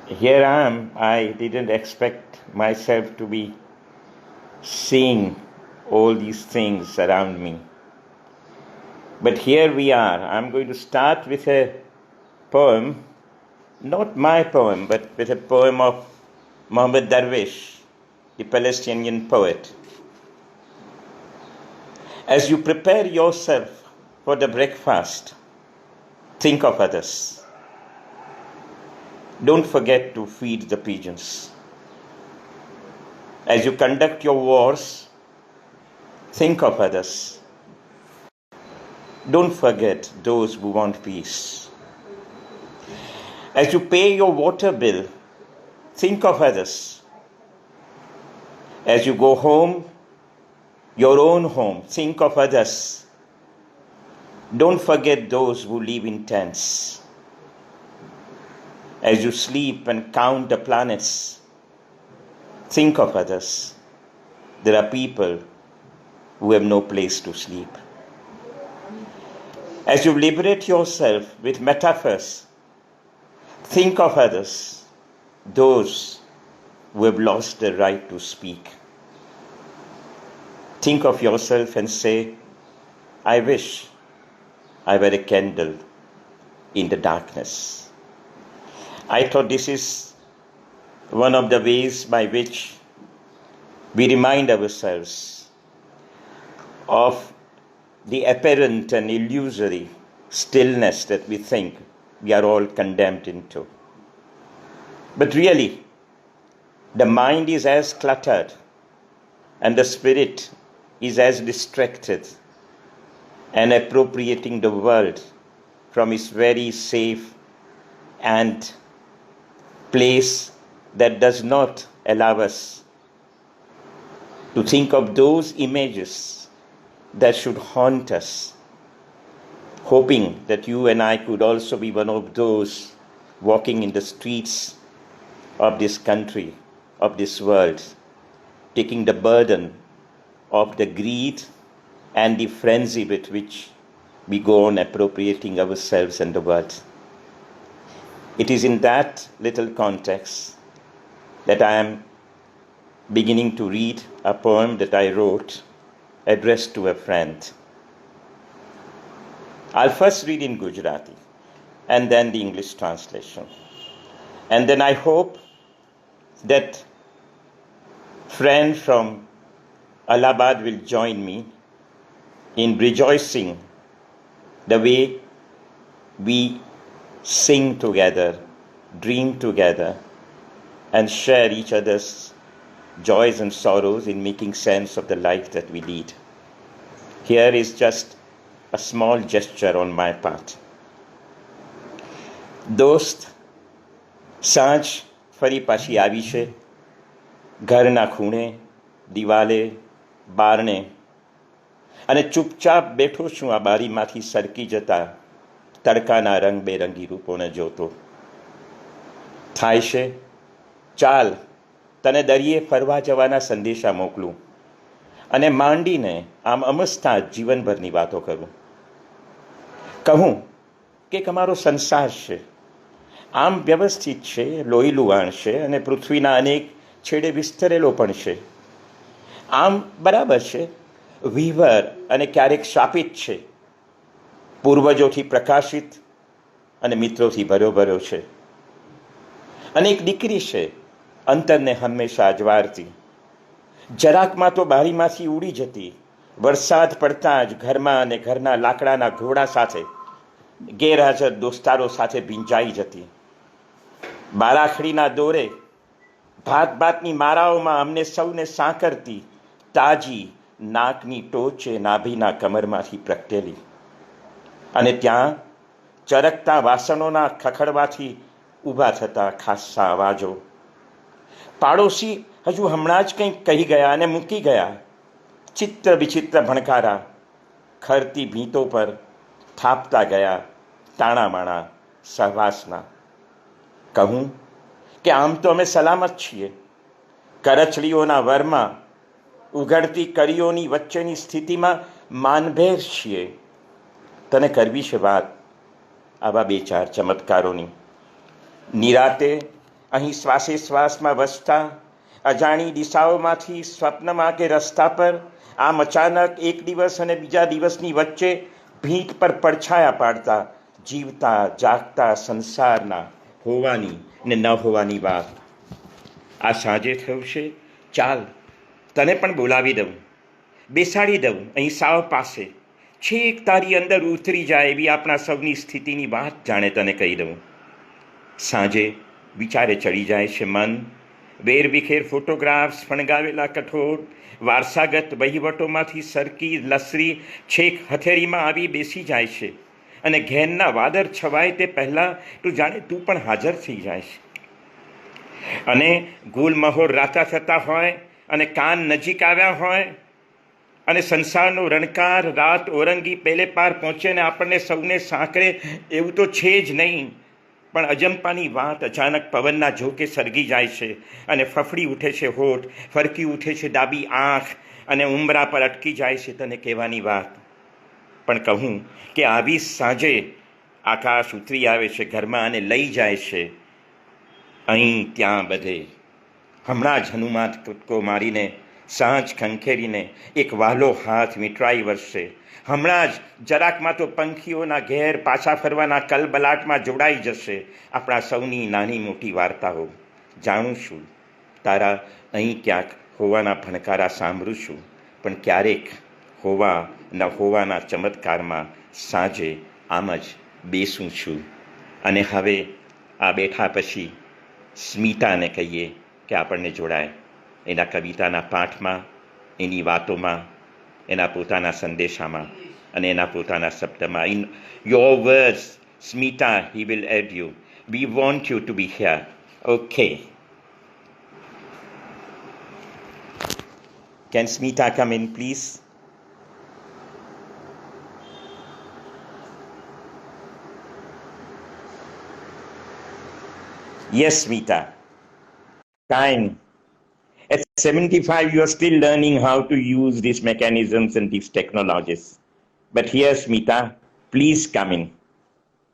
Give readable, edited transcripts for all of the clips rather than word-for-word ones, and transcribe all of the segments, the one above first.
Here I am. I didn't expect myself to be seeing all these things around me. But here we are. I'm going to start with a poem, not my poem, but with a poem of Mohammed Darwish, the Palestinian poet. As you prepare yourself for the breakfast, think of others. Don't forget to feed the pigeons. As you conduct your wars, think of others. Don't forget those who want peace. As you pay your water bill, think of others. As you go home, your own home, think of others. Don't forget those who live in tents. As you sleep and count the planets, think of others. There are people who have no place to sleep. As you liberate yourself with metaphors, think of others, those who have lost the right to speak. Think of yourself and say, I wish I were a candle in the darkness. I thought this is one of the ways by which we remind ourselves of the apparent and illusory stillness that we think we are all condemned into. But really, the mind is as cluttered and the spirit is as distracted and appropriating the world from its very safe and place that does not allow us to think of those images that should haunt us, hoping that you and I could also be one of those walking in the streets of this country, of this world, taking the burden of the greed and the frenzy with which we go on appropriating ourselves and the world. It is in that little context that I am beginning to read a poem that I wrote addressed to a friend. I'll first read in Gujarati and then the English translation. And then I hope that friend from Allahabad will join me in rejoicing the way we sing together, dream together, and share each other's joys and sorrows in making sense of the life that we lead. Here is just a small gesture on my part. દોસ્ત, સાંજ ફરી પાછી આવી છે. ઘરના ખૂણે, દિવાલે, બારણે, અને ચૂપચાપ બેઠો છું આ બારીમાંથી સરકી જતા તડકાના રંગબેરંગી રૂપોને જોતો. થાય છે, ચાલ તને દરિયે ફરવા જવાના સંદેશા મોકલું અને માંડીને આમ અમસ્તા જીવનભરની વાતો કરું. કહું કે અમારો સંસાર છે, આમ વ્યવસ્થિત છે, લોહીલુહાણ છે અને પૃથ્વીના અનેક છેડે વિસ્તરેલો પણ છે. આમ બરાબર છે, વિહવર અને ક્યારેક શાપિત છે, પૂર્વજોથી પ્રકાશિત અને મિત્રોથી ભર્યો છે. અને એક દીકરી છે, અંતરને હંમેશા અજવાળતી. જરાકમાં તો બારીમાંથી ઉડી જતી, વરસાદ પડતા જ ઘરમાં અને ઘરના લાકડાના ઘોડા સાથે ગેરહાજર દોસ્તારો સાથે ભીંજાઈ જતી. બારાખડીના દોરે ભાત ભાતની મારાઓમાં અમને સૌને સાંકરતી, તાજી નાકની ટોચે નાભીના કમરમાંથી પ્રગટેલી. અને ત્યાં ચરકતા વાસણોના ખખડવાથી ઊભા થતા ખાસ્સા અવાજો. પાડોશી હજુ હમણાં જ કંઈક કહી ગયા અને મૂકી ગયા. ચિત્ર વિચિત્ર ભણકારા ખરતી ભીંતો પર થાપતા ગયા તાણામાણા સહવાસના. કહું કે આમ તો અમે સલામત છીએ, કરચલીઓના વરમાં ઉઘડતી કડીઓની વચ્ચેની સ્થિતિમાં માનભેર છીએ. તને કરવી છે વાત આવા બે ચાર ચમત્કારોની. નિરાતે અહીં શ્વાસે શ્વાસમાં વસતા અજાણી દિશાઓમાંથી સ્વપ્નમાં કે રસ્તા પર આમ અચાનક એક દિવસ અને બીજા દિવસની વચ્ચે ભીંત પર પડછાયા પાડતા જીવતા જાગતા સંસારના હોવાની ને ન હોવાની વાત. આ સાંજે થયું છે, ચાલ તને પણ બોલાવી દઉં, બેસાડી દઉં અહીં સાવ પાસે, છેક તારી અંદર ઉતરી જાય એવી આપણા સૌની સ્થિતિની વાત જાણે તને કહી દઉં. સાંજે વિચારે ચડી જાય છે મન, વેરવિખેર ફોટોગ્રાફ્સ, ફણગાવેલા કઠોળ, વારસાગત વહીવટોમાંથી સરકી લસરી છેક હથેળીમાં આવી બેસી જાય છે અને ઘેરના વાદળ છવાય તે પહેલાં તું જાણે તું પણ હાજર થઈ જાય છે. અને ગુલમહોર રાતા થતા હોય અને કાન નજીક આવ્યા હોય અને સંસારનો રણકાર રાત ઓરંગી પેલે પાર પહોંચે ને આપણને સૌને સાંકળે એવું તો છે જ નહીં, પણ અજંપાની વાત અચાનક પવનના ઝોકે સળગી જાય છે અને ફફડી ઉઠે છે હોઠ, ફરકી ઉઠે છે ડાબી આંખ અને ઉંબરા પર અટકી જાય છે તને કહેવાની વાત. પણ કહું કે આવી સાંજે આકાશ ઉતરી આવે છે ઘરમાં અને લઈ જાય છે અહીં ત્યાં બધે. હમણાં જ હનુમાન કૂદકો મારીને સાંજ ખંખેરીને એક વહાલો હાથ મીઠરાઈ વરસશે. હમણાં જ જરાકમાં તો પંખીઓના ઘેર પાછા ફરવાના કલબલાટમાં જોડાઈ જશે આપણા સૌની નાની મોટી વાર્તાઓ. જાણું છું તારા અહીં ક્યાંક હોવાના ભણકારા સાંભળું છું, પણ ક્યારેક હોવા ન હોવાના ચમત્કારમાં સાંજે આમ જ બેસું છું. અને હવે આ બેઠા પછી સ્મિતાને કહીએ કે આપણને જોડાય એના કવિતાના પાઠમાં, એની વાતોમાં, એના પોતાના સંદેશામાં અને એના પોતાના શબ્દમાં. In your words Smita, he will add you. We want you to be here. Okay. Can Smita come in, please? Yes, Smita. Kind. At 75, you are still learning how to use these mechanisms and these technologies. But here, Smita, please come in.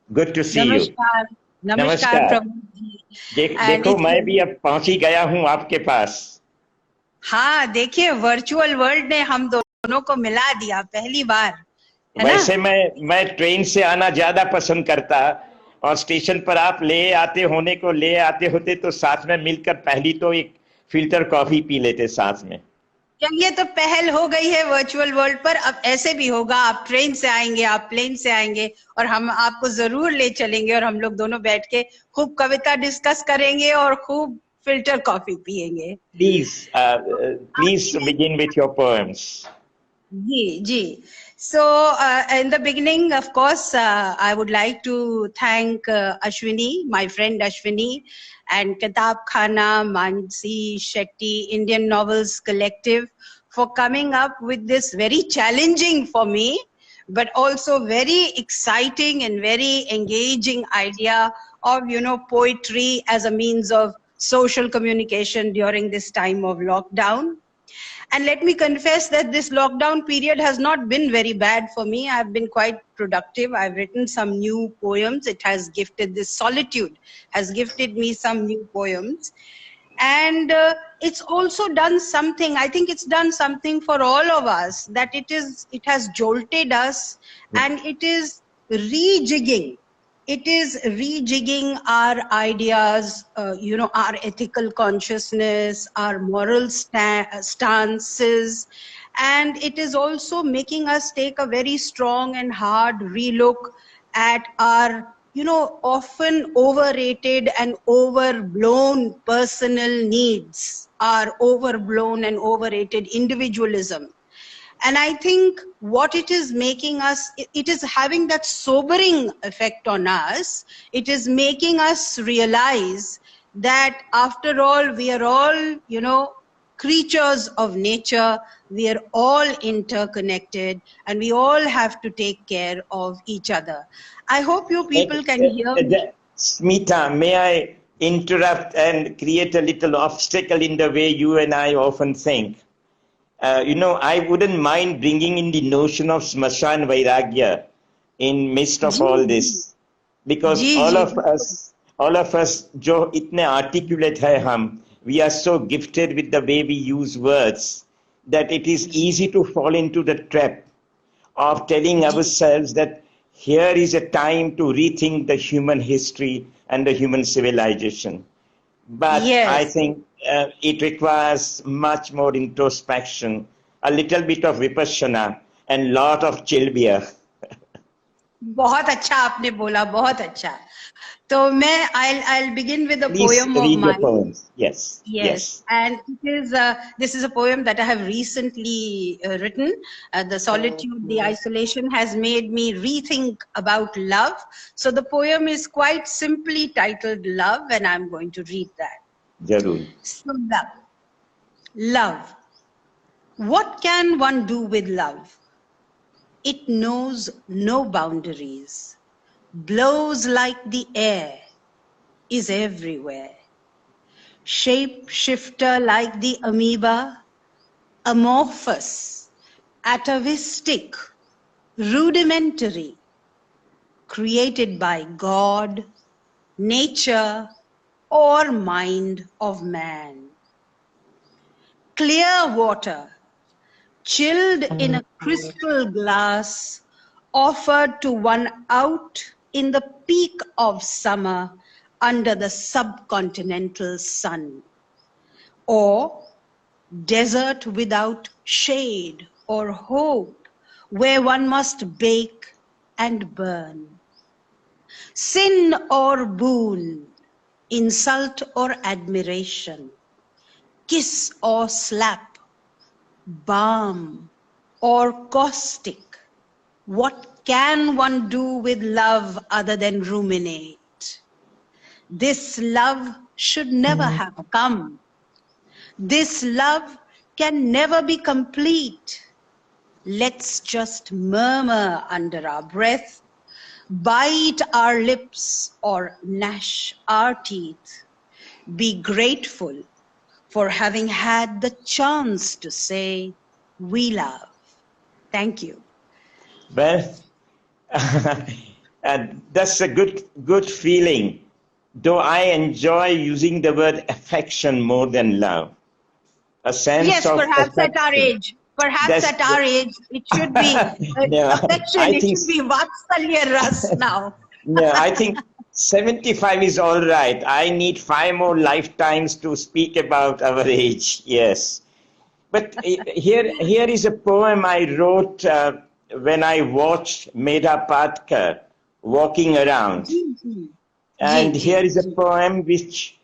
Good to see you. नमस्कार प्रभोध जी. देखो मैं भी अब पहुंच ही गया हूं आपके पास. हाँ देखिए, वर्चुअल वर्ल्ड ने हम दोनों को मिला दिया पहली बार, है ना? वैसे मैं ट्रेन से आना ज्यादा पसंद करता, और स्टेशन पर आप ले आते होते तो साथ में मिलकर पहली तो एक फिल्टर कॉफी पी लेते साथ में. चलिए, तो पहल हो गई है वर्चुअल वर्ल्ड पर. अब ऐसे भी होगा, आप ट्रेन से आएंगे, आप प्लेन से आएंगे और हम आपको जरूर ले चलेंगे और हम लोग दोनों बैठ के खूब कविता डिस्कस करेंगे और खूब फिल्टर कॉफी पिएंगे. Please begin with your poems. जी. So in the beginning, of course, I would like to thank Ashwini, my friend Ashwini, and Kitab Khana, Mansi Shetty, Indian Novels Collective, for coming up with this very challenging for me, but also very exciting and very engaging idea of, poetry as a means of social communication during this time of lockdown. And let me confess that this lockdown period has not been very bad for me. I've been quite productive. I've written some new poems. It has gifted, this solitude has gifted me some new poems. And it's also done something, I think it's done something for all of us, that it has jolted us, and it is rejigging. It is rejigging our ideas, our ethical consciousness, our moral stances, and it is also making us take a very strong and hard relook at our, often overrated and overblown personal needs, our overblown and overrated individualism. And I think what it is making us, it is having that sobering effect on us. It is making us realize that after all, we are all, creatures of nature. We are all interconnected and we all have to take care of each other. I hope you people can hear me. Smita, may I interrupt and create a little obstacle in the way you and I often think? I wouldn't mind bringing in the notion of Smashan Vairagya in midst of all this, because all of us All of us जो इतने articulate है हम, we are so gifted with the way we use words that it is easy to fall into the trap of telling ourselves that here is a time to rethink the human history and the human civilization. But I Yes. think it requires much more introspection, a little bit of vipassana, and lot of chill beer. बहुत अच्छा आपने बोला, बहुत अच्छा. तो मैं I'll begin with a Please poem of read your mine. poems. Yes. Yes, and this is a poem that I have recently written. The solitude, the isolation has made me rethink about love. So the poem is quite simply titled Love, and I'm going to read that. Jarur. So love. Love. What can one do with love? It knows no boundaries, blows like the air, is everywhere. Shape shifter like the amoeba, amorphous, atavistic, rudimentary, created by God, nature, or mind of man. Clear water, chilled in a crystal glass, offered to one out in the peak of summer under the subcontinental sun, or desert without shade or hope, where one must bake and burn. Sin or boon, insult or admiration, kiss or slap, balm or caustic. What can one do with love other than ruminate? This love should never have come. This love can never be complete. Let's just murmur under our breath, bite our lips or gnash our teeth. Be grateful for having had the chance to say, we love. Thank you. Well, and that's a good feeling. Though I enjoy using the word affection more than love. A sense Yes, of perhaps affection. at our age. Perhaps That's at our age, it should be no, affection. I It think should be Vatsalya Ras now. no, I think 75 is all right. I need 5 more lifetimes to speak about our age. Yes. But here is a poem I wrote when I watched Medha Patkar walking around. And here is a poem which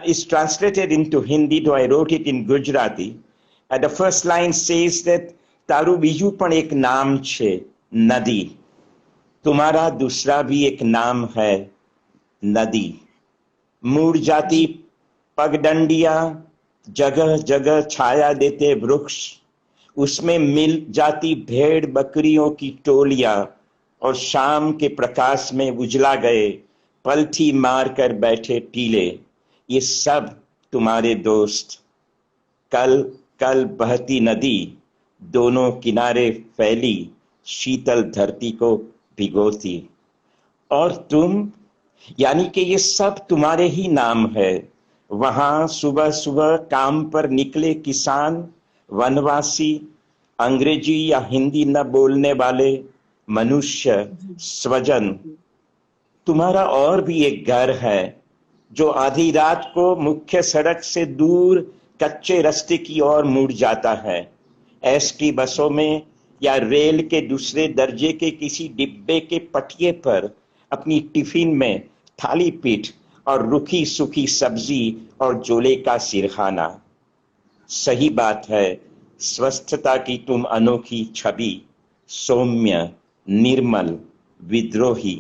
is translated into Hindi, though I wrote it in Gujarati. The first line says that તારું બીજું પણ એક નામ છે નદી. तुम्हारा दूसरा भी एक नाम है नदी. मूड जाति पगडंडिया, जगह जगह छाया देते वृक्ष, उसमें मिल जाती भेड़ बकरियों की टोलियां, और शाम के प्रकाश में उजला गए पलथी मार कर बैठे टीले. ये सब तुम्हारे दोस्त. कल कल बहती नदी, दोनों किनारे फैली, शीतल धरती को भिगोती. और तुम, यानी कि ये सब तुम्हारे ही नाम है. वहां सुबह सुबह काम पर निकले किसान, वनवासी, अंग्रेजी या हिंदी न बोलने वाले मनुष्य, स्वजन. तुम्हारा और भी एक घर है जो आधी रात को मुख्य सड़क से दूर कच्चे रास्ते की ओर मुड़ जाता है. एसटी बसों में या रेल के दूसरे दर्जे के किसी डिब्बे के पटिए पर अपनी टिफिन में थाली पीठ और रूखी सूखी सब्जी और जोले का सिरहाना. सही बात है, स्वस्थता की तुम अनोखी छवि, सौम्य, निर्मल, विद्रोही,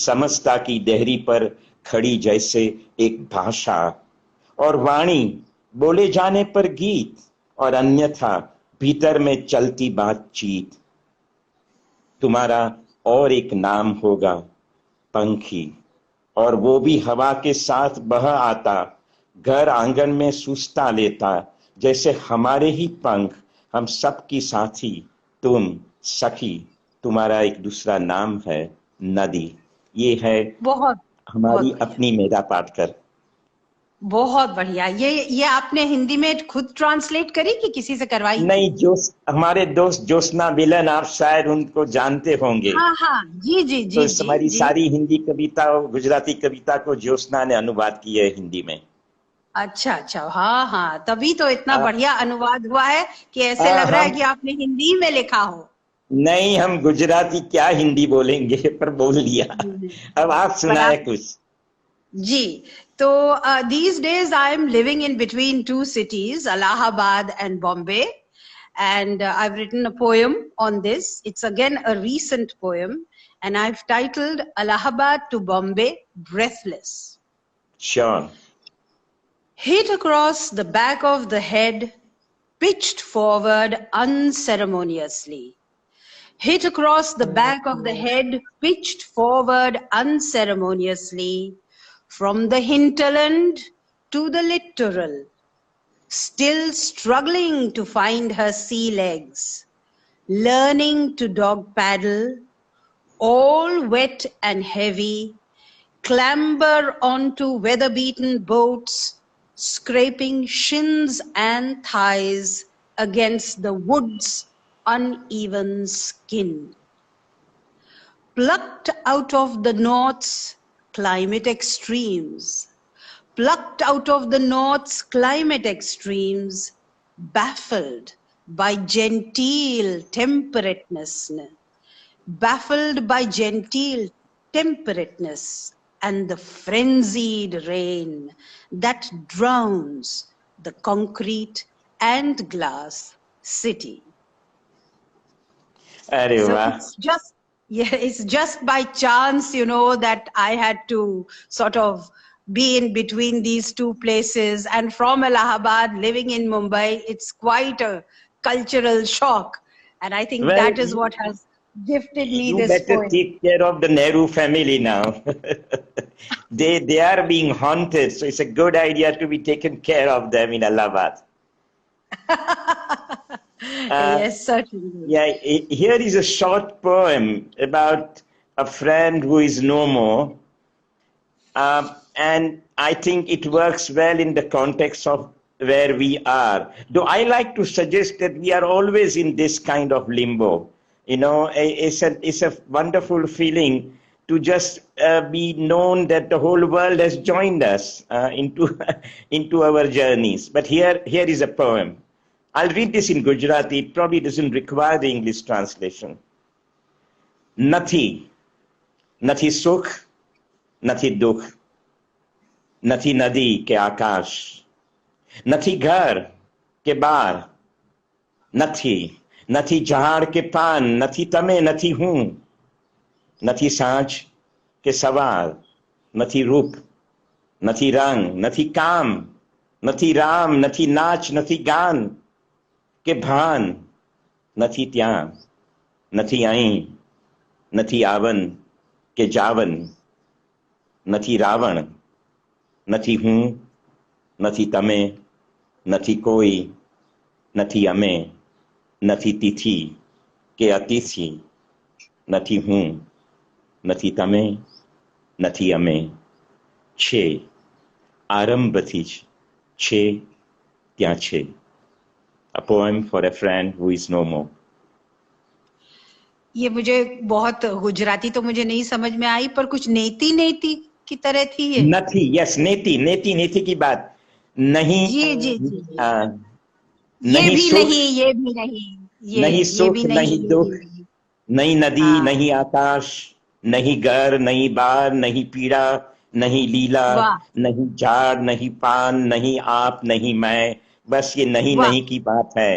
समस्ता की देहरी पर खड़ी जैसे एक भाषा, और वाणी बोले जाने पर गीत, और अन्यथा भीतर में चलती बातचीत. तुम्हारा और एक नाम होगा पंखी, और वो भी हवा के साथ बह आता, घर आंगन में सुस्ता लेता, जैसे हमारे ही पंख हम सबकी साथी. तुम सखी, तुम्हारा एक दूसरा नाम है नदी. ये है बहुत बहुत हमारी बढ़िया, अपनी मेधा पाटकर। बहुत बढ़िया। ये आपने हिंदी में खुद ट्रांसलेट करी कि किसी से करवाई थी? नहीं, जो हमारे दोस्त ज्योत्सना मिलन, आप शायद उनको जानते होंगे। हाँ हाँ, जी जी तो जी इस जी हमारी जी। सारी हिंदी कविता और गुजराती कविता को ज्योत्सना ने अनुवाद की है हिंदी में। अच्छा अच्छा, हाँ हाँ, तभी तो इतना आ, बढ़िया अनुवाद हुआ है कि ऐसे लग रहा है हम कि आपने हिंदी में लिखा हो। नहीं, हम गुजराती क्या हिंदी बोलेंगे, पर बोल लिया। अब आप पर सुनाए आप, कुछ। जी, तो these days I am living in between two cities, Allahabad and Bombay, and I've written a poem on this. It's again a recent poem, and I've titled Allahabad to Bombay, Breathless. Sure. Hit across the back of the head, pitched forward unceremoniously. Hit across the back of the head, pitched forward unceremoniously, from the hinterland to the littoral, still struggling to find her sea legs, learning to dog paddle, all wet and heavy, clamber onto weather-beaten boats, scraping shins and thighs against the wood's uneven skin. Plucked out of the North's climate extremes, plucked out of the North's climate extremes, baffled by genteel temperateness, baffled by genteel temperateness and the frenzied rain that drowns the concrete and glass city. अरे So वाह। it's just, yeah, it's just by chance, that I had to sort of be in between these two places. And from Allahabad, living in Mumbai, it's quite a cultural shock. And I think Well, that is what has gifted me you this better poem. take care of the Nehru family now. They are being haunted, so it's a good idea to be taken care of them in Allahabad. Uh, Yes, certainly. yeah, here is a short poem about a friend who is no more. And I think it works well in the context of where we are. Though I like to suggest that we are always in this kind of limbo. It's a wonderful feeling to just be known that the whole world has joined us into into our journeys. But here is a poem. I'll read this in Gujarati. It probably doesn't require the English translation. Nathi, nathi sukh, nathi dukh. નથી નદી કે આકાશ, નથી ઘર કે બાર, નથી નથી ઝાડ કે પાન, નથી તમે નથી હું, નથી સાંજ કે સવાર, નથી રૂપ, નથી રંગ, નથી કામ, નથી રામ, નથી નાચ, નથી ગાન કે ભાન, નથી ત્યાં, નથી અહીં, નથી આવન કે જાવન, નથી રાવણ, નથી હું, નથી તમે, નથી કોઈ, નથી અમે, નથી તિથિ કે અતિથિ, નથી હું, નથી તમે, નથી અમે, છે આરંભથી જ છે ત્યાં છે. A poem for a friend who is no more. ये मुझे बहुत, गुजराती तो मुझे नहीं समझ में आई, पर कुछ नेति नेति की तरह थी ये। નથી, यस, नेति नेति नेति की बात नहीं। जी जी जी जी। ये नहीं भी सुख, नहीं, ये भी नहीं, नहीं ये सुख, भी नहीं, नहीं ये दुख, भी नहीं। नहीं नदी, हाँ, नहीं आकाश, नहीं घर, नहीं बार, नहीं पीड़ा, नहीं लीला, वाह नहीं झाड़, नहीं पान, नहीं आप, नहीं मैं, बस ये नहीं वाह नहीं की बात है।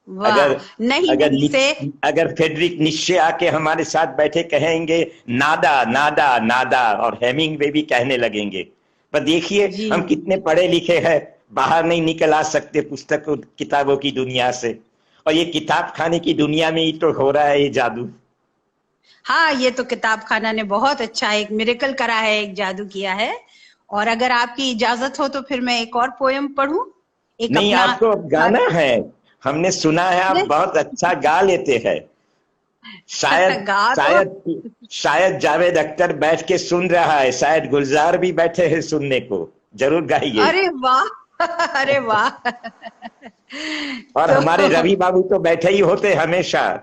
वाह। अगर नहीं अगर नहीं से, अगर फ्रेडरिक निश्चे आके हमारे साथ बैठे कहेंगे नादा नादा नादा, और हेमिंगवे भी कहने लगेंगे। पर देखिए जी हम कितने पढ़े लिखे हैं, बाहर नहीं निकल आ सकते पुस्तकों किताबों की दुनिया से, और ये किताब खाने की दुनिया में ही तो हो रहा है ये जादू। हाँ, ये तो किताब खाना ने बहुत अच्छा एक मिरेकल करा है, एक जादू किया है। और अगर आपकी इजाजत हो तो फिर मैं एक और पोयम पढ़ूं, एक नहीं, अपना। आपको अब गाना है, हमने सुना है आप नहीं, बहुत अच्छा गा लेते हैं। शायद गा तो शायद शायद जावेद अख्तर बैठ के सुन रहा है, शायद गुलजार भी बैठे हैं सुनने को। जरूर गाइए। अरे वाह अरे वाह। और तो हमारे रवि बाबू तो बैठे ही होते हमेशा।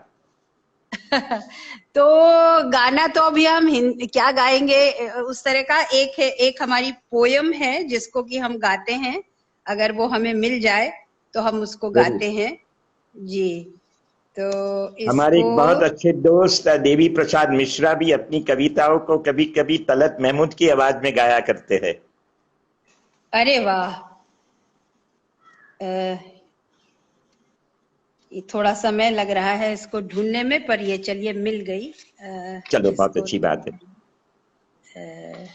तो गाना तो अभी हम क्या गाएंगे उस तरह का एक है, एक हमारी पोयम है जिसको कि हम गाते हैं, अगर वो हमें मिल जाए तो हम उसको जरूर। गाते हैं जी। तो हमारे इसको एक बहुत अच्छे दोस्त देवी प्रसाद मिश्रा भी अपनी कविताओं को कभी कभी तलत महमूद की आवाज में गाया करते हैं। अरे वाह। अ, ये थोड़ा समय लग रहा है इसको ढूंढने में, पर ये चलिए मिल गई। चलो, बहुत जिसको अच्छी बात है। अ,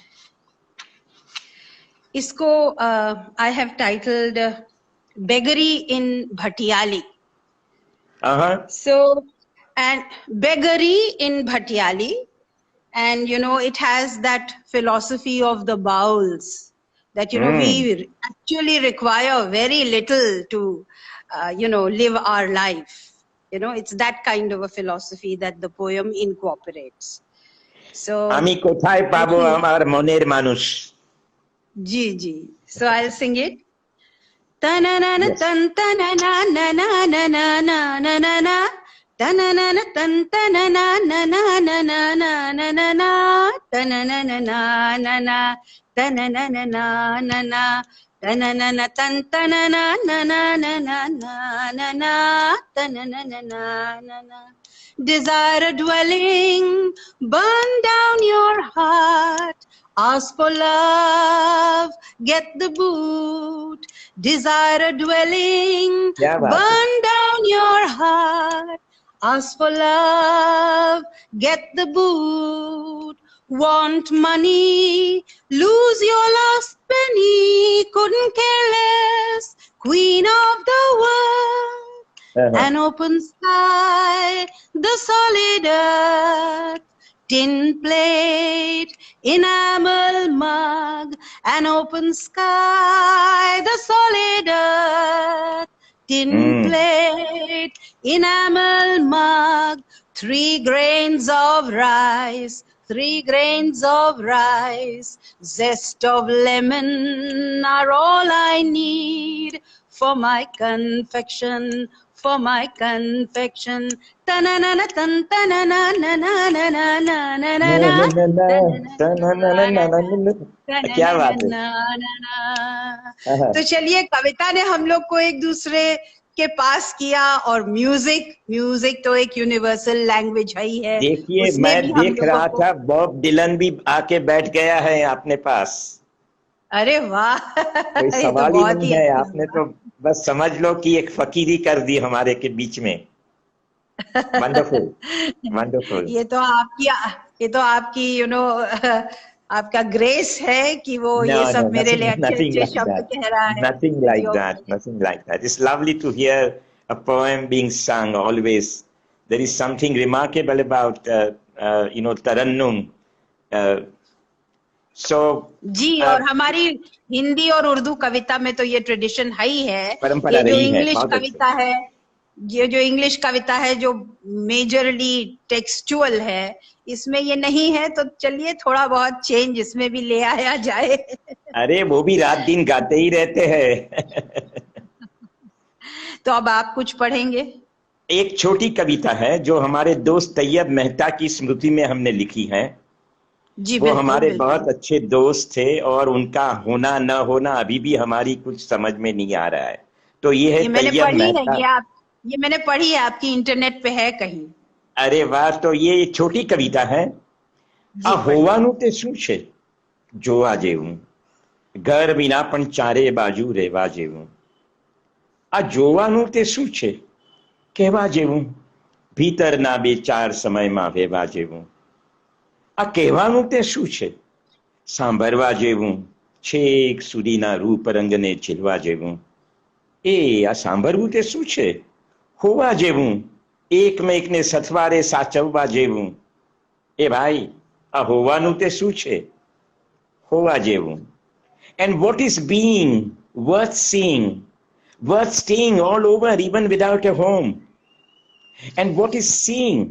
इसको आई हैव टाइटल्ड बेगरी इन भटियाली। हाँ। So, and beggary in Bhatyali, and you know, it has that philosophy of the bowels that, you know, hmm. we actually require very little to, you know, live our life. You know, it's that kind of a philosophy that the poem incorporates. So, আমি কোথায় I'll পাবো sing. আমার মনের মানুষ? Ji, ji. So, I'll sing it. Ta-na-na-na, Yes. tan-ta-na-na-na-na-na-na-na-na-na-na. Ta-na-na-na, tan-ta-na-na-na-na-na-na-na-na-na-na. Ta-na-na-na-na-na-na. Ta-na-na-na-na-na-na. Ta-na-na-na, tan-ta-na-na-na-na-na-na-na-na. Ta-na-na-na-na-na-na. Desire a dwelling, burn down your heart. Ask for love, get the boot. Desire a dwelling, क्या बात है। burn down your heart. Ask for love, get the boot. Want money, lose your last penny. Couldn't care less, queen of the world. हाँ। An open sky, the solid earth. Tin plate, enamel mug, an open sky, the solid earth. Tin plate, enamel mug, 3 grains of rice, 3 grains of rice. Zest of lemon are all I need for my confection, for my confection. Ta-na-na-na, ना, क्या बात है। हाँ। तो चलिए, कविता ने हम लोग को एक दूसरे के पास किया, और म्यूजिक म्यूजिक तो एक यूनिवर्सल लैंग्वेज ही है, देखिए, उसने मैं भी हम देख लोगों रहा को। था बॉब डिलन भी आके बैठ गया है अपने पास। अरे वाह कोई ये तो सवाल ही बहुत नहीं ही है, अच्छा आपने हुआ। तो बस समझ लो कि एक फकीरी कर दी हमारे के बीच में। वंडरफुल। वंडरफुल। ये तो आपकी यू नो आपका ग्रेस है कि वो No, ये no, सब मेरे लिए अच्छे nothing अच्छे like शब्द that. कह रहा है। Nothing It's like your that. pleasure. Nothing like that. It's lovely to hear a poem being sung always. There is something remarkable about, Tarannum. Uh, so, ji, uh, और हमारी हिंदी और उर्दू कविता में तो ये ट्रेडिशन है ही है। परंपरा ये जो रही है, इंग्लिश बहुत अच्छे। कविता है, ये जो इंग्लिश कविता है जो मेजरली टेक्सचुअल है, इसमें ये नहीं है। तो चलिए थोड़ा बहुत चेंज इसमें भी ले आया जाए। अरे वो भी रात दिन गाते ही रहते हैं। तो अब आप कुछ पढ़ेंगे? एक छोटी कविता है जो हमारे दोस्त तैयब मेहता की स्मृति में हमने लिखी है। जी वो बिल्कुल हमारे बिल्कुल। बहुत अच्छे दोस्त थे और उनका होना न होना अभी भी हमारी कुछ समझ में नहीं आ रहा है। तो ये है ये मैंने तैयब पढ़ी है, मेहता। ये मैंने पढ़ी है, आपकी इंटरनेट पे है कहीं। अरे वाह, तो ये छोटी कविता है। जी आ पढ़िए। होવાનું તે શું છે જોવા જેવું, ઘર વિના પણ ચારે બાજુ રહેવા જેવું। આ જોવાનું તે શું છે કહેવા જેવું, ભીતરના બે ચાર સમયમાં વેવા જેવું। આ કહેવાનું તે શું છે સાંભળવા જેવું, છેક સુધીના રૂપ રંગને ઝીલવા જેવું। એ આ સાંભળવું તે શું છે હોવા જેવું, એકમેકને સથવારે સાચવવા જેવું। એ ભાઈ, આ હોવાનું તે શું છે હોવા જેવું। And what is being worth seeing, worth staying all over even without a home? And what is seeing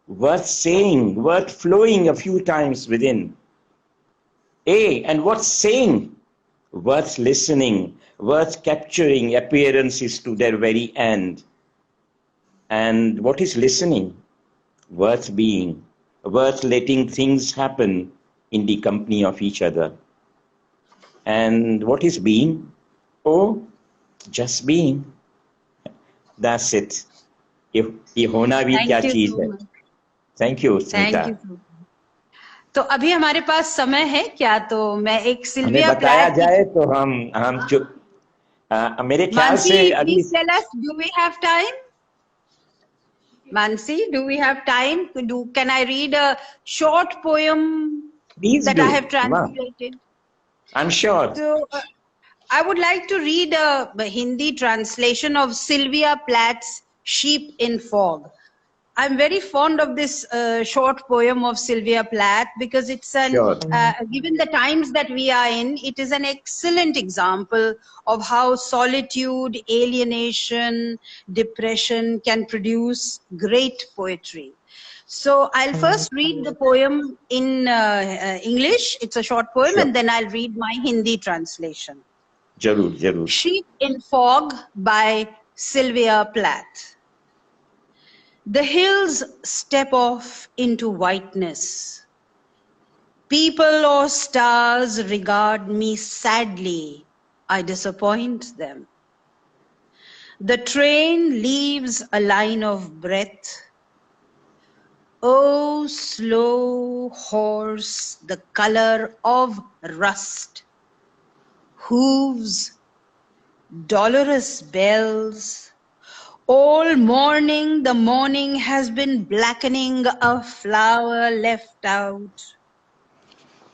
worth saying, worth flowing a few times within. And what's saying? Worth listening, worth capturing appearances to their very end. And what is listening? Worth being, worth letting things happen in the company of each other. And what is being? Oh, just being. That's it. ये होना भी क्या Thank you चीज so है. much. Thank you, Thank Smita. you so much. तो अभी हमारे पास समय है क्या? तो मैं एक हमें सिल्विया बताया प्लैथ जाए तो हम चुप. मेरे ख्याल Mansi, से अभी please tell us, do we have time? Mansi, do we have time? Can I read a short poem please that I do. have Wow. translated? I'm sure. So, I would like to read a Hindi translation of Sylvia Plath's Sheep in Fog. I'm very fond of this short poem of Sylvia Plath because it's Sure. given the times that we are in, it is an excellent example of how solitude, alienation, depression can produce great poetry. So I'll first read the poem in English. It's a short poem, Sure. and then I'll read my Hindi translation. जरूर. Sheep in Fog by Sylvia Plath. The hills step off into whiteness. People or stars regard me sadly. I disappoint them. The train leaves a line of breath. Oh, slow horse, the color of rust. Hooves, dolorous bells. All morning, the morning has been blackening a flower left out.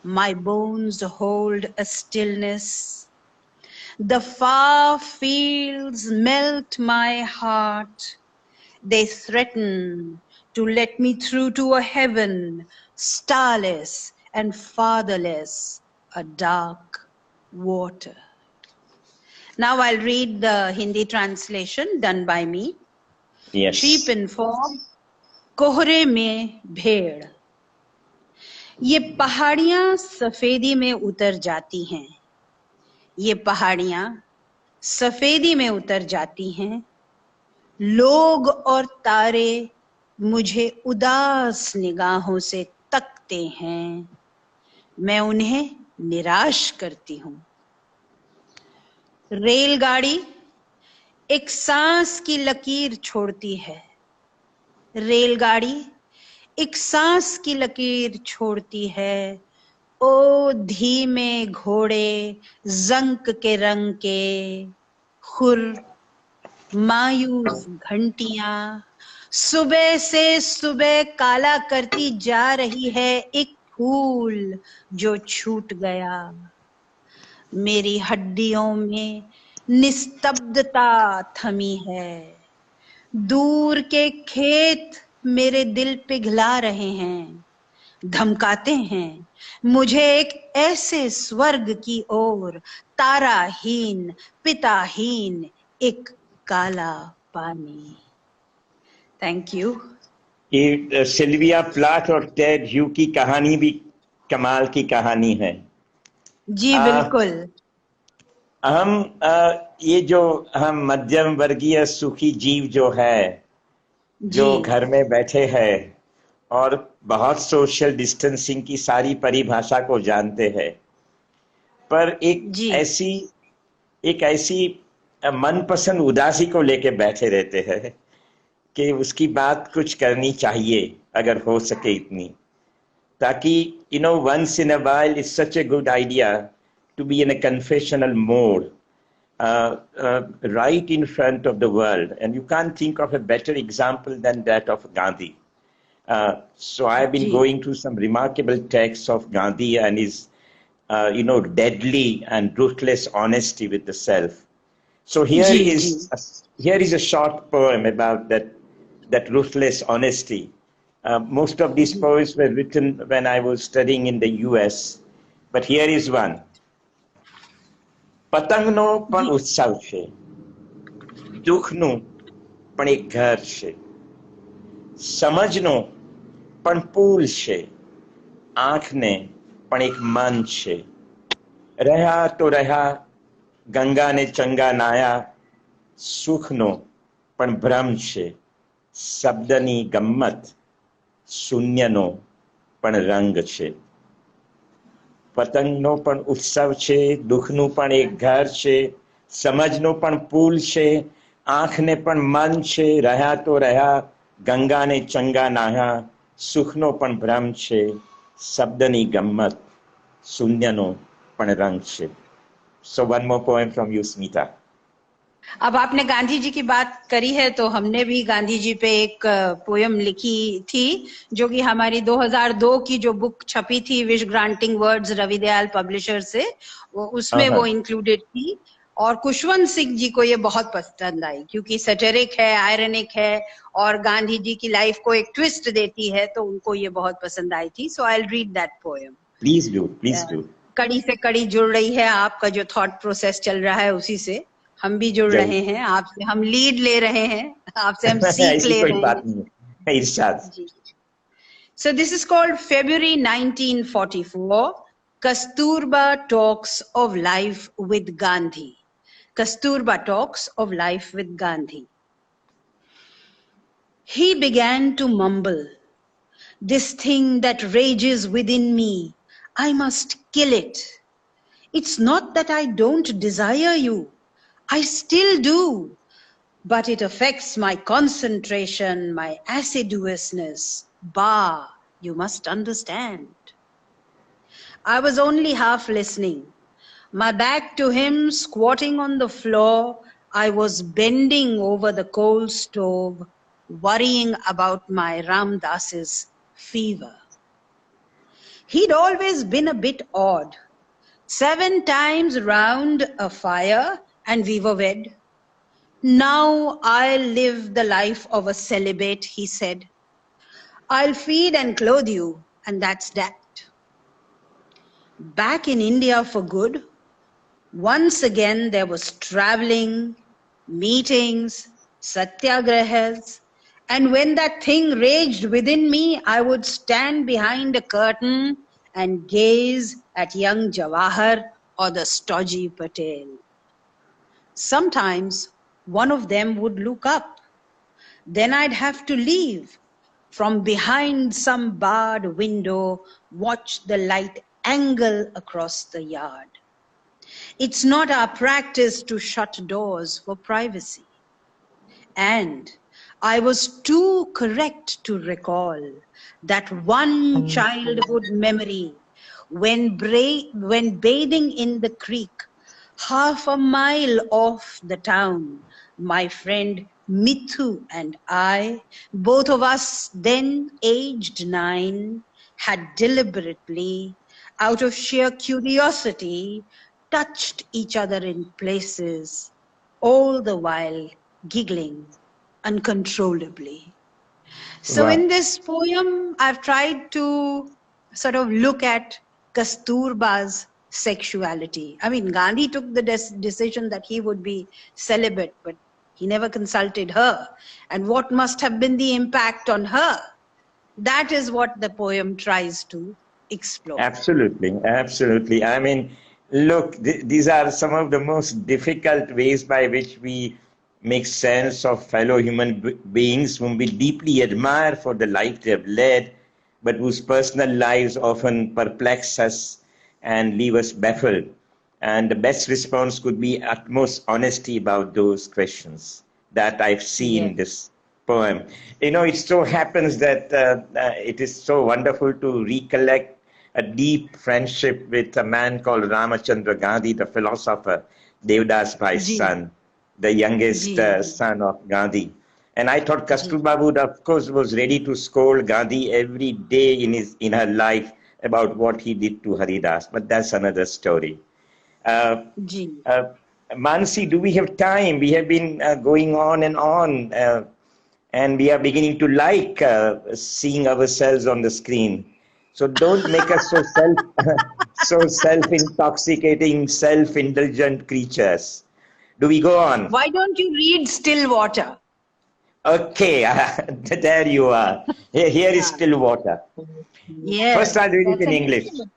My bones hold a stillness. The far fields melt my heart. They threaten to let me through to a heaven, starless and fatherless, a dark water. Now I'll read the Hindi translation done by me. Yes. Sheep in fog, कोहरे में भेड़. ये पहाड़ियां सफेदी में उतर जाती हैं. ये पहाड़ियां सफेदी में उतर जाती हैं. लोग और तारे मुझे उदास निगाहों से तकते हैं. मैं उन्हें निराश करती हूं. रेलगाड़ी एक सांस की लकीर छोड़ती है. रेलगाड़ी एक सांस की लकीर छोड़ती है. ओ धीमे घोड़े जंक के रंग के, खुर मायूस घंटियां सुबह से सुबह काला करती जा रही है एक फूल जो छूट गया. मेरी हड्डियों में निस्तब्धता थमी है. दूर के खेत मेरे दिल पिघला रहे हैं, धमकाते हैं मुझे एक ऐसे स्वर्ग की ओर, ताराहीन पिताहीन एक काला पानी. Thank you. ये सिल्विया प्लाथ और टेड ह्यू की कहानी भी कमाल की कहानी है. जी बिल्कुल. ये जो हम मध्यम वर्गीय सुखी जीव जो है, जो घर में बैठे हैं और बहुत सोशल डिस्टेंसिंग की सारी परिभाषा को जानते हैं, पर एक ऐसी मनपसंद उदासी को लेके बैठे रहते हैं कि उसकी बात कुछ करनी चाहिए अगर हो सके इतनी, ताकि once in a while it's such a good idea to be in a confessional mode right in front of the world, and you can't think of a better example than that of Gandhi. So I have been going through some remarkable texts of Gandhi and his deadly and ruthless honesty with the self. So here is a short poem about that ruthless honesty. Most of these poems were written when I was studying in the US, but here is one. પતંગનો પણ ઉત્સવ છે, દુઃખનું પણ એક ઘર છે, સમજનો પણ પુલ છે, આંખને પણ એક મન છે. રહ્યા તો રહ્યા ગંગાને ચંગા નાયા, સુખનો પણ ભ્રમ છે. શબ્દની ગમ્મત, શૂન્યનો પણ રંગ છે. પતંગનો પણ ઉત્સવ છે, દુઃખનું પણ એક ઘર છે, સમજનો પણ પુલ છે, આંખને પણ મન છે. રહ્યા તો રહ્યા ગંગાને ચંગા નાહ્યા, સુખનો પણ ભ્રમ છે. શબ્દની ગમ્મત, શૂન્યનો પણ રંગ છે. So one more poem from you, Smita. अब आपने गांधी जी की बात करी है तो हमने भी गांधी जी पे एक पोयम लिखी थी, जो कि हमारी 2002 की जो बुक छपी थी विश ग्रांटिंग वर्ड्स रविदयाल पब्लिशर से, उसमें वो इंक्लूडेड थी. और खुशवंत सिंह जी को ये बहुत पसंद आई क्योंकि सैटिरिक है, आयरनिक है और गांधी जी की लाइफ को एक ट्विस्ट देती है, तो उनको ये बहुत पसंद आई थी. So I will read that poem. Please do, please do. कड़ी से कड़ी जुड़ रही है, आपका जो थॉट प्रोसेस चल रहा है उसी से हम भी जुड़ रहे हैं, आपसे हम लीड ले रहे हैं, आपसे हम सीख ले रहे हैं. इरशाद. So this is called February 1944. Kasturba talks of life with Gandhi. Kasturba talks of life with Gandhi. He began to mumble, "This thing that rages within me, I must kill it. It's not that I don't desire you. I still do. But it affects my concentration, my assiduousness. Bah, you must understand." I was only half listening. My back to him, squatting on the floor, I was bending over the coal stove, worrying about my Ram Das's fever. He'd always been a bit odd. 7 times round a fire and we were wed. "Now I'll live the life of a celibate," he said. "I'll feed and clothe you, and that's that." Back in India for good, once again there was traveling, meetings, satyagrahas, and when that thing raged within me, I would stand behind a curtain and gaze at young Jawahar or the stodgy Patel. Sometimes one of them would look up. Then I'd have to leave. From behind some barred window, watch the light angle across the yard. It's not our practice to shut doors for privacy. And I was too correct to recall that one childhood memory when bathing in the creek, half a mile off the town, my friend Mithu and I, both of us then aged 9, had deliberately, out of sheer curiosity, touched each other in places, all the while giggling uncontrollably. So Wow. in this poem, I've tried to sort of look at Kasturba's sexuality. I mean, Gandhi took the decision that he would be celibate, but he never consulted her. And what must have been the impact on her? That is what the poem tries to explore. Absolutely, absolutely. I mean, look, these are some of the most difficult ways by which we make sense of fellow human beings whom we deeply admire for the life they have led, but whose personal lives often perplex us and leave us baffled. And the best response could be utmost honesty about those questions that I've seen in this poem. You know, it so happens that it is so wonderful to recollect a deep friendship with a man called Ramachandra Gandhi, the philosopher, Devdas Bhai's son, the youngest son of Gandhi. And I thought Kasturba would, of course, was ready to scold Gandhi every day in her life about what he did to Haridas, but that's another story. Mansi, do we have time? We have been going on, and we are beginning to like seeing ourselves on the screen. So don't make us so self-intoxicating, self-indulgent creatures. Do we go on? Why don't you read Still Water? Okay, there you are. Here is still water. First, I'll Yes, read it that's in an English. excellent.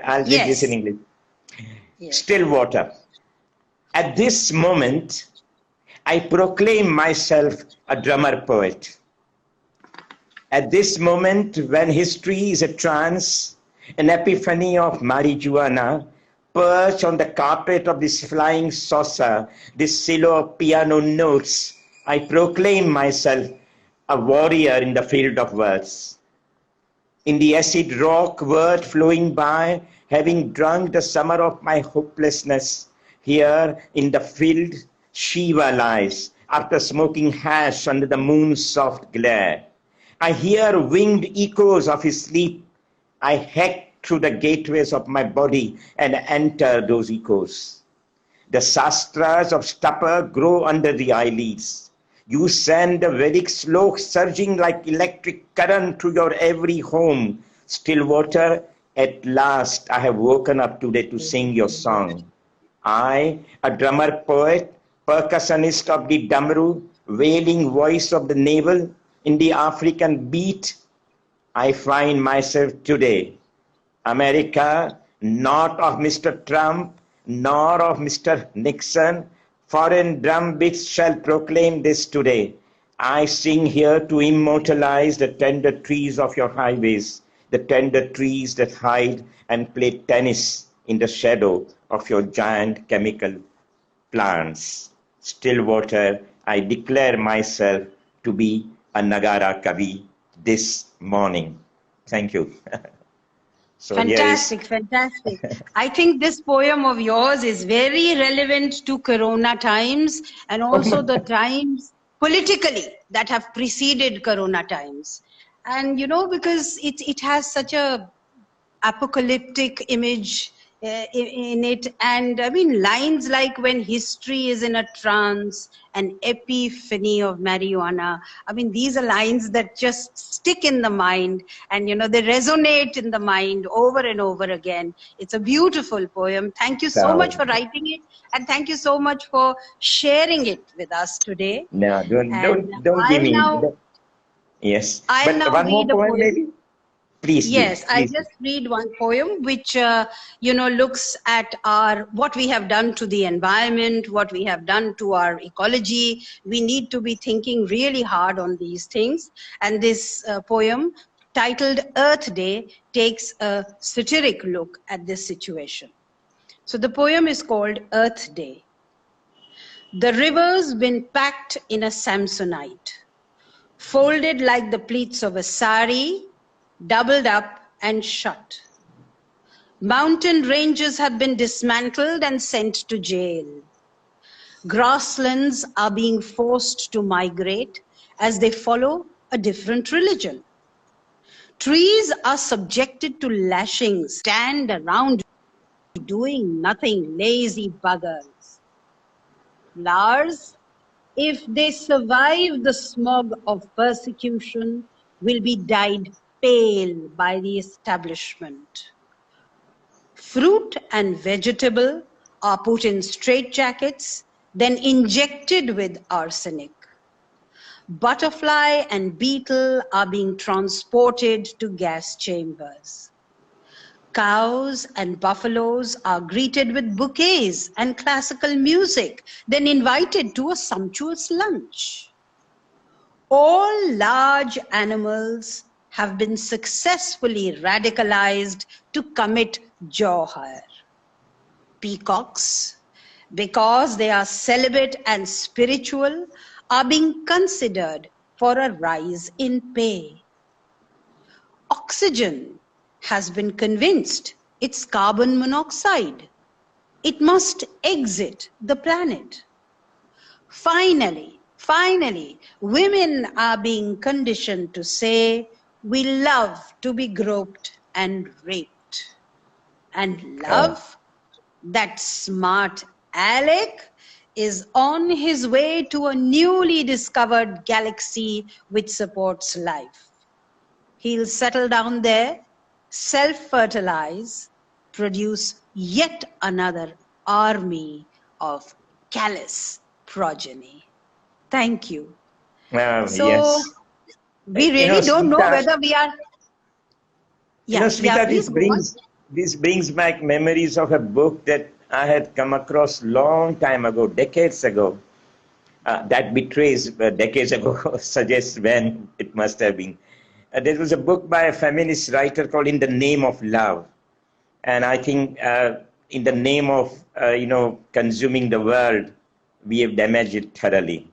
I'll read this in Yes, English. yes. Still water. At this moment, I proclaim myself a drummer poet. At this moment, when history is a trance, an epiphany of marijuana, perched on the carpet of this flying saucer, this silo of piano notes, I proclaim myself a warrior in the field of words. In the acid rock word flowing by, having drunk the summer of my hopelessness, here in the field Shiva lies, after smoking hash under the moon's soft glare. I hear winged echoes of his sleep. I hack through the gateways of my body and enter those echoes. The sastras of stupor grow under the eyelids. You send the Vedic sloks surging like electric current through your every home. Still water, at last I have woken up today to sing your song. I, a drummer poet, percussionist of the damru, wailing voice of the navel, in the African beat, I find myself today. America, not of Mr. Trump, nor of Mr. Nixon, foreign drumbeats shall proclaim this today. I sing here to immortalize the tender trees of your highways, the tender trees that hide and play tennis in the shadow of your giant chemical plants. Still water, I declare myself to be a Nagara Kavi this morning. Thank you. So here is Fantastic, fantastic. I think this poem of yours is very relevant to Corona times and also the times politically that have preceded Corona times. And you know, because it has such a apocalyptic image in it, and I mean lines like when history is in a trance, an epiphany of marijuana. I mean, these are lines that just stick in the mind, and you know, they resonate in the mind over and over again. It's a beautiful poem. Thank you so much for writing it, and thank you so much for sharing it with us today. no, And don't give i'll me. now Yes, i'll but now one more read a poem, poem. maybe. Please do. Yes, I'll Please do. just read one poem which, you know, looks at what we have done to the environment, what we have done to our ecology. We need to be thinking really hard on these things. And this poem, titled Earth Day, takes a satiric look at this situation. So the poem is called Earth Day. The river's been packed in a Samsonite, folded like the pleats of a sari, doubled up and shut. Mountain ranges have been dismantled and sent to jail. Grasslands are being forced to migrate as they follow a different religion. Trees are subjected to lashings, stand around doing nothing, lazy buggers. Flowers, if they survive the smog of persecution, will be dyed pale by the establishment. Fruit and vegetable are put in straitjackets, then injected with arsenic. Butterfly and beetle are being transported to gas chambers. Cows and buffaloes are greeted with bouquets and classical music, then invited to a sumptuous lunch. All large animals have been successfully radicalized to commit jawhar. Peacocks, because they are celibate and spiritual, are being considered for a rise in pay. Oxygen has been convinced it's carbon monoxide. It must exit the planet. Finally, women are being conditioned to say, we love to be groped and raped. And love, that smart Alec, is on his way to a newly discovered galaxy which supports life. He'll settle down there, self-fertilize, produce yet another army of callous progeny. Thank you. So Yes. we really don't know Smita, whether we are. Yeah, Smita, please go on. this brings back memories of a book that I had come across long time ago, decades ago. That betrays decades ago, suggests when it must have been. There was a book by a feminist writer called "In the Name of Love," and I think in the name of consuming the world, we have damaged it thoroughly.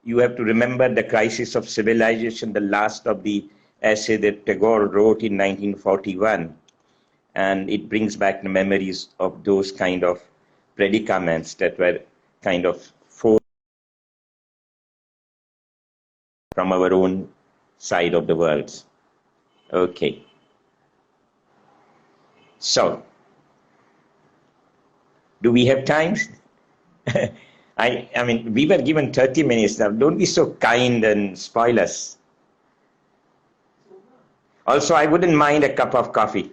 You have to remember the crisis of civilization, the last of the essay that Tagore wrote in 1941, and it brings back the memories of those kind of predicaments that were kind of forced from our own side of the world. Okay, so do we have time? I mean, we were given 30 minutes now. Don't be so kind and spoil us. Also, I wouldn't mind a cup of coffee.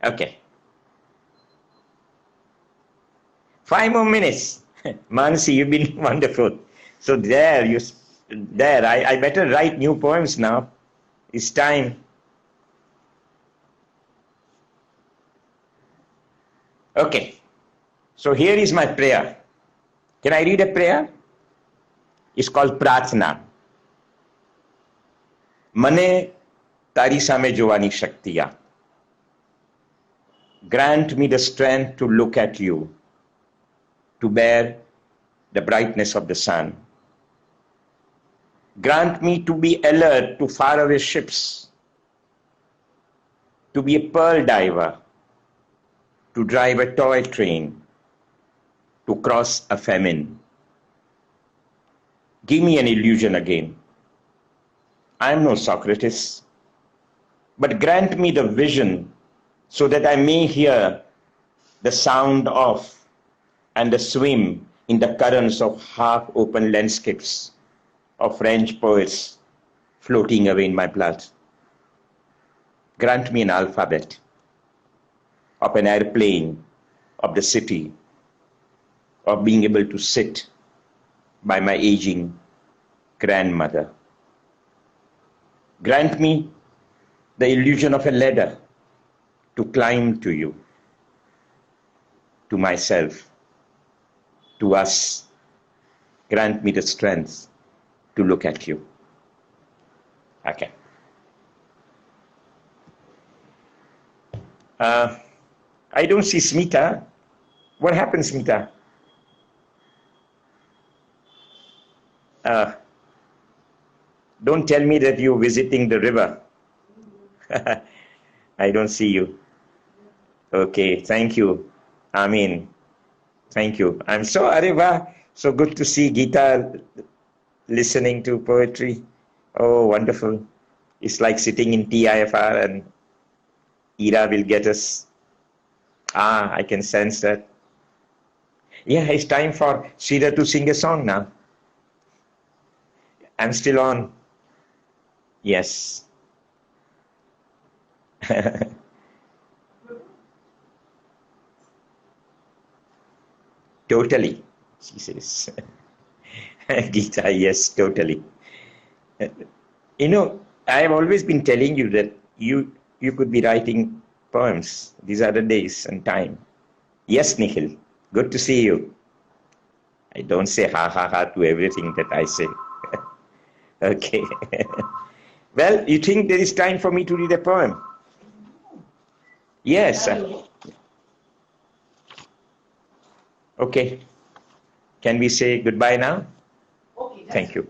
Okay. 5 more minutes. Mansi, you've been wonderful. So I better write new poems now. It's time. Okay. So here is my prayer. Can I read a prayer? It's called Prarthana. મને તારી સામે જોવાની શક્તિ આપ. Grant me the strength to look at you, to bear the brightness of the sun. Grant me to be alert to faraway ships, to be a pearl diver, to drive a toy train, to cross a famine. Give me an illusion again. I am no Socrates, but grant me the vision so that I may hear the sound of and the swim in the currents of half-open landscapes of French poets floating away in my blood. Grant me an alphabet of an airplane, of the city, of being able to sit by my aging grandmother. Grant me the illusion of a ladder to climb to you, to myself, to us. Grant me the strength to look at you. Okay. I don't see Smita. What happened, Smita? Don't tell me that you're visiting the river. I don't see you. Okay, thank you. Amin. Thank you. I'm so Areva. So good to see Gita listening to poetry. Oh, wonderful. It's like sitting in TIFR and Ira will get us. I can sense that. Yeah, it's time for Sridhar to sing a song now. I'm still on. Yes. Totally, she says. Gita, yes, totally. I've always been telling you that you could be writing poems. These are the days and time. Yes, Nikhil, good to see you. I don't say ha ha ha to everything that I say. Okay. Well, you think there is time for me to read a poem? Yes. Okay. Can we say goodbye now? Okay. Thank you.